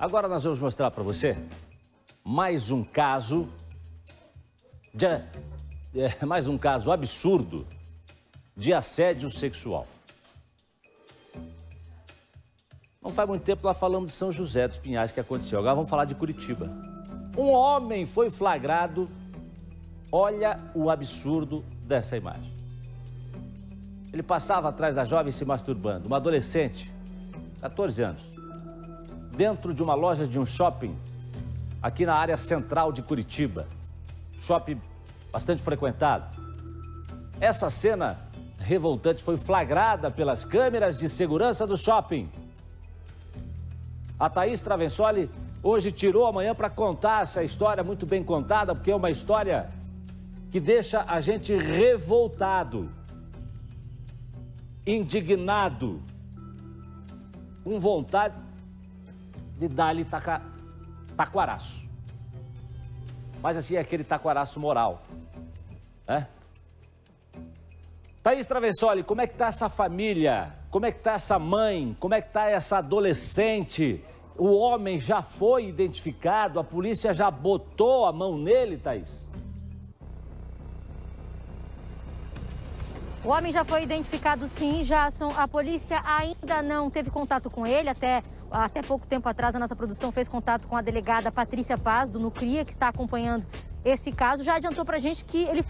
Agora nós vamos mostrar para você mais um caso absurdo de assédio sexual. Não faz muito tempo lá falamos de São José dos Pinhais que aconteceu. Agora vamos falar de Curitiba. Um homem foi flagrado. Olha o absurdo dessa imagem. Ele passava atrás da jovem se masturbando, uma adolescente, 14 anos, dentro de uma loja de um shopping aqui na área central de Curitiba. Shopping bastante frequentado. Essa cena revoltante foi flagrada pelas câmeras de segurança do shopping. A Thaís Travensoli hoje tirou amanhã para contar essa história muito bem contada, porque é uma história que deixa a gente revoltado, indignado, com vontade de dar-lhe taquaraço. Mas assim, é aquele taquaraço moral, né? Thaís Travensoli, como é que tá essa família? Como é que tá essa mãe? Como é que tá essa adolescente? O homem já foi identificado? A polícia já botou a mão nele, Thaís? O homem já foi identificado, sim, Jasson. A polícia ainda não teve contato com ele. Até pouco tempo atrás, a nossa produção fez contato com a delegada Patrícia Paz, do Nucria, que está acompanhando esse caso. Já adiantou pra gente que ele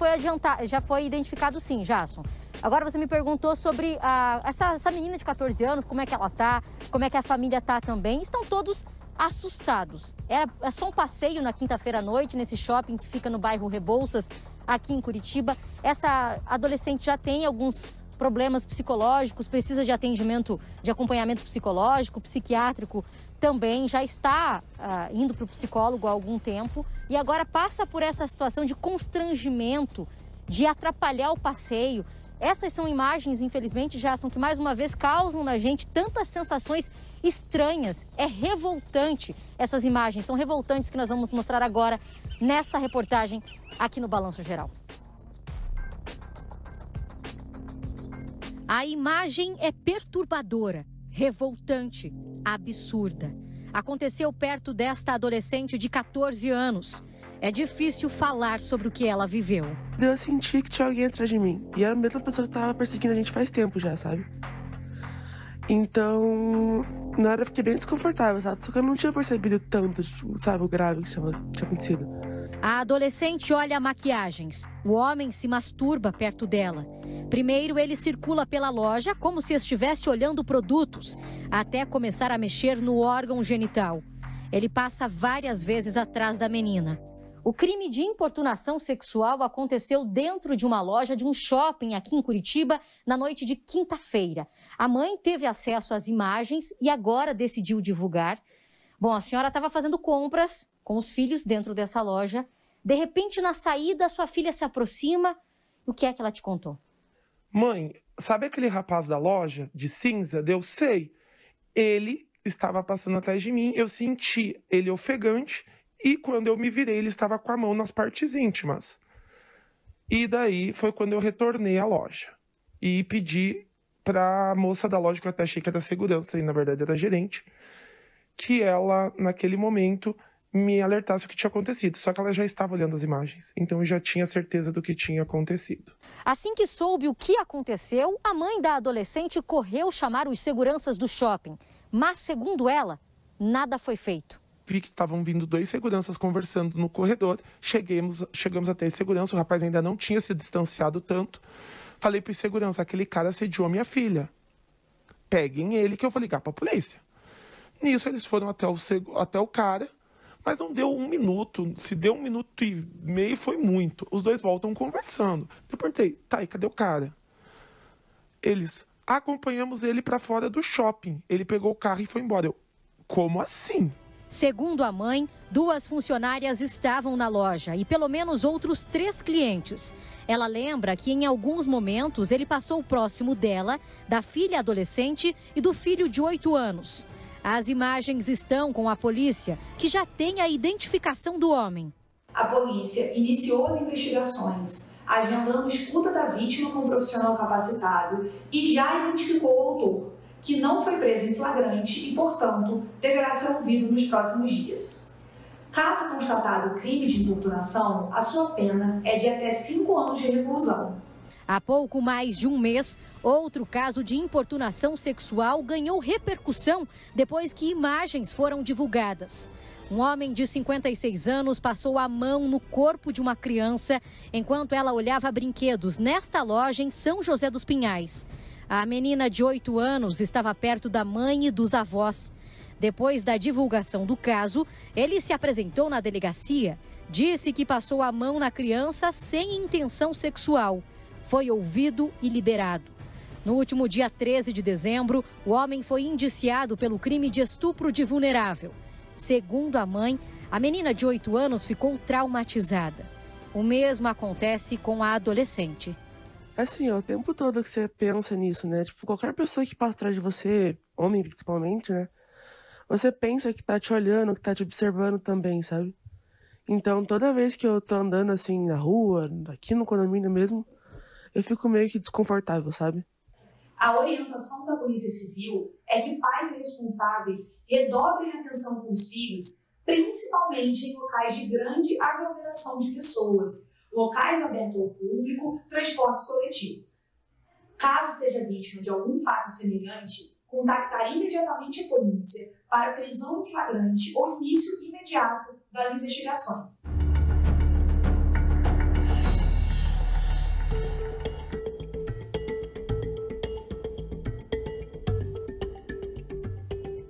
já foi identificado, sim, Jasson. Agora você me perguntou sobre essa menina de 14 anos, como é que ela tá, como é que a família tá também. Estão todos assustados. É só um passeio na quinta-feira à noite, nesse shopping que fica no bairro Rebouças, aqui em Curitiba. Essa adolescente já tem alguns problemas psicológicos, precisa de atendimento, de acompanhamento psicológico, psiquiátrico também, já está indo para o psicólogo há algum tempo e agora passa por essa situação de constrangimento, de atrapalhar o passeio. Essas são imagens, infelizmente, já são que mais uma vez causam na gente tantas sensações estranhas. É revoltante essas imagens, são revoltantes que nós vamos mostrar agora nessa reportagem aqui no Balanço Geral. A imagem é perturbadora, revoltante, absurda. Aconteceu perto desta adolescente de 14 anos. É difícil falar sobre o que ela viveu. Eu senti que tinha alguém atrás de mim. E era a mesma pessoa que estava perseguindo a gente faz tempo já, sabe? Então, na hora eu fiquei bem desconfortável, sabe? Só que eu não tinha percebido tanto, sabe, o grave que tinha acontecido. A adolescente olha maquiagens. O homem se masturba perto dela. Primeiro, ele circula pela loja como se estivesse olhando produtos, até começar a mexer no órgão genital. Ele passa várias vezes atrás da menina. O crime de importunação sexual aconteceu dentro de uma loja de um shopping aqui em Curitiba na noite de quinta-feira. A mãe teve acesso às imagens e agora decidiu divulgar. Bom, a senhora estava fazendo compras com os filhos dentro dessa loja. De repente, na saída, sua filha se aproxima. O que é que ela te contou? Mãe, sabe aquele rapaz da loja, de cinza? Eu sei. Ele estava passando atrás de mim, eu senti ele ofegante e quando eu me virei, ele estava com a mão nas partes íntimas. E daí foi quando eu retornei à loja e pedi para a moça da loja, que eu até achei que era segurança e na verdade era gerente, que ela, naquele momento, me alertasse o que tinha acontecido. Só que ela já estava olhando as imagens, então eu já tinha certeza do que tinha acontecido. Assim que soube o que aconteceu, a mãe da adolescente correu chamar os seguranças do shopping. Mas, segundo ela, nada foi feito. Vi que estavam vindo 2 seguranças conversando no corredor. Chegamos até esse segurança, o rapaz ainda não tinha se distanciado tanto. Falei para o segurança, aquele cara assediou a minha filha. Peguem ele que eu vou ligar para a polícia. Nisso eles foram até o cara, mas não deu 1 minuto. Se deu 1 minuto e meio foi muito. Os 2 voltam conversando. Eu perguntei, tá, e cadê o cara? Eles, acompanhamos ele para fora do shopping. Ele pegou o carro e foi embora. Eu, como assim? Segundo a mãe, 2 funcionárias estavam na loja e pelo menos outros 3 clientes. Ela lembra que em alguns momentos ele passou próximo dela, da filha adolescente e do filho de 8 anos. As imagens estão com a polícia, que já tem a identificação do homem. A polícia iniciou as investigações, agendando escuta da vítima com um profissional capacitado e já identificou o autor. que não foi preso em flagrante e, portanto, deverá ser ouvido nos próximos dias. Caso constatado crime de importunação, a sua pena é de até 5 anos de reclusão. Há pouco mais de um mês, outro caso de importunação sexual ganhou repercussão depois que imagens foram divulgadas. Um homem de 56 anos passou a mão no corpo de uma criança enquanto ela olhava brinquedos nesta loja em São José dos Pinhais. A menina de 8 anos estava perto da mãe e dos avós. Depois da divulgação do caso, ele se apresentou na delegacia, disse que passou a mão na criança sem intenção sexual. Foi ouvido e liberado. No último dia 13 de dezembro, o homem foi indiciado pelo crime de estupro de vulnerável. Segundo a mãe, a menina de 8 anos ficou traumatizada. O mesmo acontece com a adolescente. Assim, o tempo todo que você pensa nisso, né? Tipo, qualquer pessoa que passa atrás de você, homem principalmente, né? Você pensa que tá te olhando, que tá te observando também, sabe? Então, toda vez que eu tô andando assim na rua, aqui no condomínio mesmo, eu fico meio que desconfortável, sabe? A orientação da Polícia Civil é que pais responsáveis redobrem a atenção com os filhos, principalmente em locais de grande aglomeração de pessoas, locais abertos ao público, transportes coletivos. Caso seja vítima de algum fato semelhante, contactar imediatamente a polícia para prisão em flagrante ou início imediato das investigações.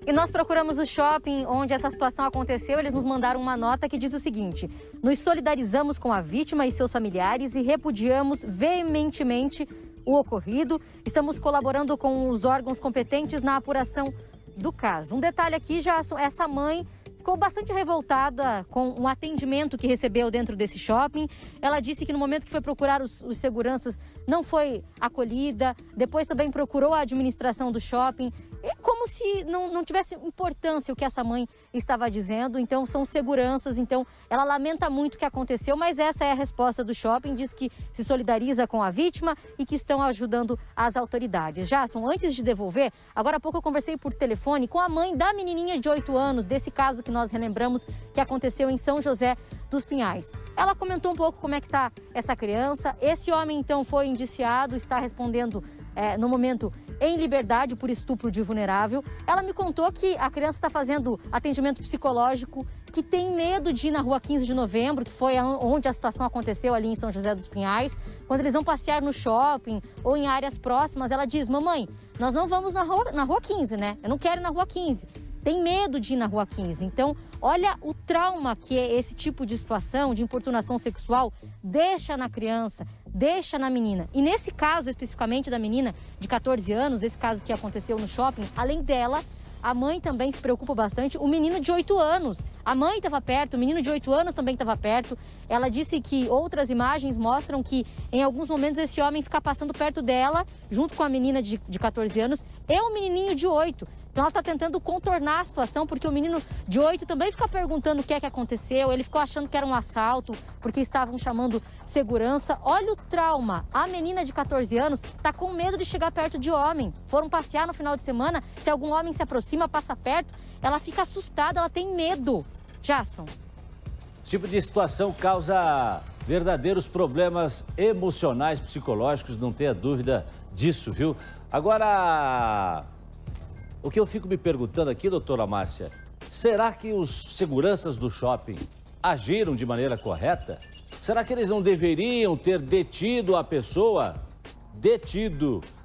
E nós procuramos o shopping onde essa situação aconteceu. Eles nos mandaram uma nota que diz o seguinte: nos solidarizamos com a vítima e seus familiares e repudiamos veementemente o ocorrido. Estamos colaborando com os órgãos competentes na apuração do caso. Um detalhe aqui, já essa mãe ficou bastante revoltada com o atendimento que recebeu dentro desse shopping. Ela disse que no momento que foi procurar os seguranças não foi acolhida. Depois também procurou a administração do shopping. É como se não tivesse importância o que essa mãe estava dizendo. Então, são seguranças. Então, ela lamenta muito o que aconteceu, mas essa é a resposta do shopping. Diz que se solidariza com a vítima e que estão ajudando as autoridades. Jasson, antes de devolver, agora há pouco eu conversei por telefone com a mãe da menininha de 8 anos, desse caso que nós relembramos que aconteceu em São José dos Pinhais. Ela comentou um pouco como é que está essa criança. Esse homem, então, foi indiciado, está respondendo no momento em liberdade por estupro de vulnerável. Ela me contou que a criança está fazendo atendimento psicológico, que tem medo de ir na rua 15 de novembro, que foi onde a situação aconteceu ali em São José dos Pinhais. Quando eles vão passear no shopping ou em áreas próximas, ela diz: mamãe, nós não vamos na rua 15, né? Eu não quero ir na rua 15. Tem medo de ir na rua 15. Então, olha o trauma que esse tipo de situação, de importunação sexual, deixa na criança, deixa na menina. E nesse caso, especificamente da menina de 14 anos, esse caso que aconteceu no shopping, além dela, a mãe também se preocupa bastante. O menino de 8 anos, a mãe estava perto, o menino de 8 anos também estava perto. Ela disse que outras imagens mostram que, em alguns momentos, esse homem fica passando perto dela, junto com a menina de 14 anos, e o menininho de 8. Então, ela está tentando contornar a situação, porque o menino de 8 também fica perguntando o que é que aconteceu. Ele ficou achando que era um assalto, porque estavam chamando segurança. Olha o trauma. A menina de 14 anos está com medo de chegar perto de homem. Foram passear no final de semana, se algum homem se aproxima, passa perto, ela fica assustada, ela tem medo. Jasson. Esse tipo de situação causa verdadeiros problemas emocionais, psicológicos, não tenha dúvida disso, viu? Agora, o que eu fico me perguntando aqui, doutora Márcia, será que os seguranças do shopping agiram de maneira correta? Será que eles não deveriam ter detido a pessoa,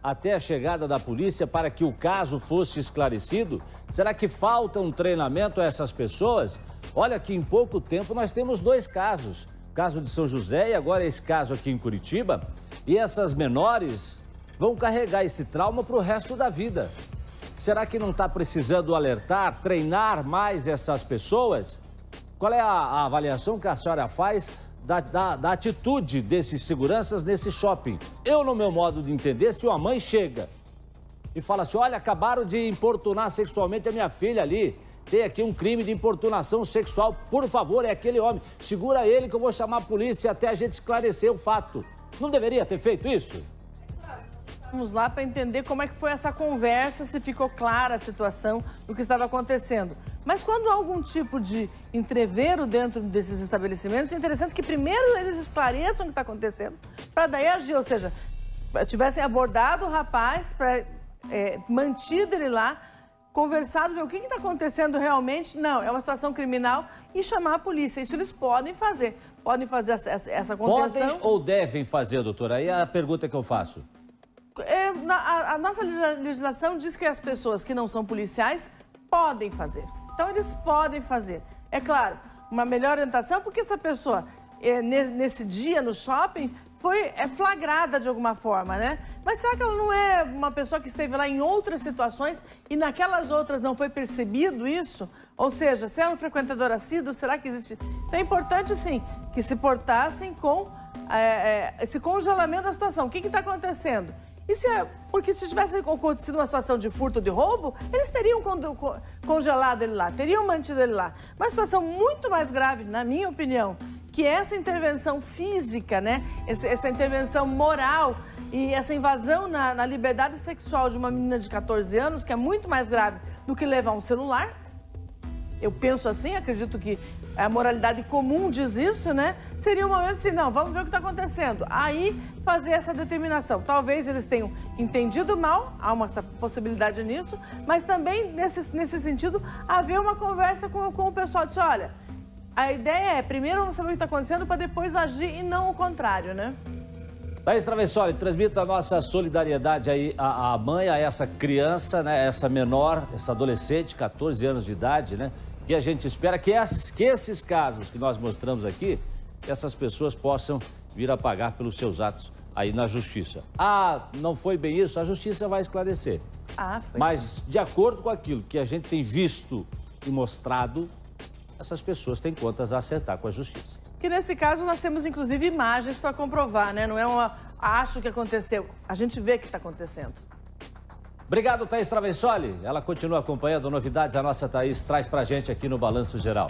até a chegada da polícia para que o caso fosse esclarecido? Será que falta um treinamento a essas pessoas? Olha que em pouco tempo nós temos 2 casos, o caso de São José e agora esse caso aqui em Curitiba, e essas menores vão carregar esse trauma para o resto da vida. Será que não está precisando alertar, treinar mais essas pessoas? Qual é a avaliação que a senhora faz da atitude desses seguranças nesse shopping? Eu, no meu modo de entender, se uma mãe chega e fala assim: olha, acabaram de importunar sexualmente a minha filha ali, tem aqui um crime de importunação sexual, por favor, é aquele homem, segura ele que eu vou chamar a polícia até a gente esclarecer o fato. Não deveria ter feito isso? Vamos lá para entender como é que foi essa conversa, se ficou clara a situação do que estava acontecendo. Mas quando há algum tipo de entrevero dentro desses estabelecimentos, é interessante que primeiro eles esclareçam o que está acontecendo, para daí agir, ou seja, tivessem abordado o rapaz, mantido ele lá, conversado, ver o que está acontecendo realmente. Não, é uma situação criminal e chamar a polícia. Isso eles podem fazer. Podem fazer essa contenção. Podem ou devem fazer, doutora? Aí é a pergunta que eu faço. A nossa legislação diz que as pessoas que não são policiais podem fazer. Então, eles podem fazer. É claro, uma melhor orientação, porque essa pessoa, nesse dia no shopping, foi flagrada de alguma forma, né? Mas será que ela não é uma pessoa que esteve lá em outras situações e naquelas outras não foi percebido isso? Ou seja, se é um frequentador assíduo, será que existe... Então é importante, sim, que se portassem com esse congelamento da situação. O que está acontecendo? Porque se tivesse acontecido uma situação de furto ou de roubo, eles teriam congelado ele lá, teriam mantido ele lá. Uma situação muito mais grave, na minha opinião, que essa intervenção física, né? Essa intervenção moral e essa invasão na liberdade sexual de uma menina de 14 anos, que é muito mais grave do que levar um celular. Eu penso assim, acredito que a moralidade comum diz isso, né? Seria um momento assim, não, vamos ver o que está acontecendo. Aí, fazer essa determinação. Talvez eles tenham entendido mal, há uma possibilidade nisso, mas também, nesse sentido, haver uma conversa com o pessoal. Dizer, olha, a ideia é, primeiro vamos saber o que está acontecendo para depois agir e não o contrário, né? Thaís Travessoli, transmita a nossa solidariedade aí à mãe, a essa criança, né? Essa menor, essa adolescente, 14 anos de idade, né? E a gente espera que esses casos que nós mostramos aqui, essas pessoas possam vir a pagar pelos seus atos aí na justiça. Ah, não foi bem isso? A justiça vai esclarecer. Mas, de acordo com aquilo que a gente tem visto e mostrado, essas pessoas têm contas a acertar com a justiça. Que nesse caso nós temos, inclusive, imagens para comprovar, né? Não é acho que aconteceu. A gente vê que está acontecendo. Obrigado, Thaís Travessoli. Ela continua acompanhando novidades. A nossa Thaís traz pra gente aqui no Balanço Geral.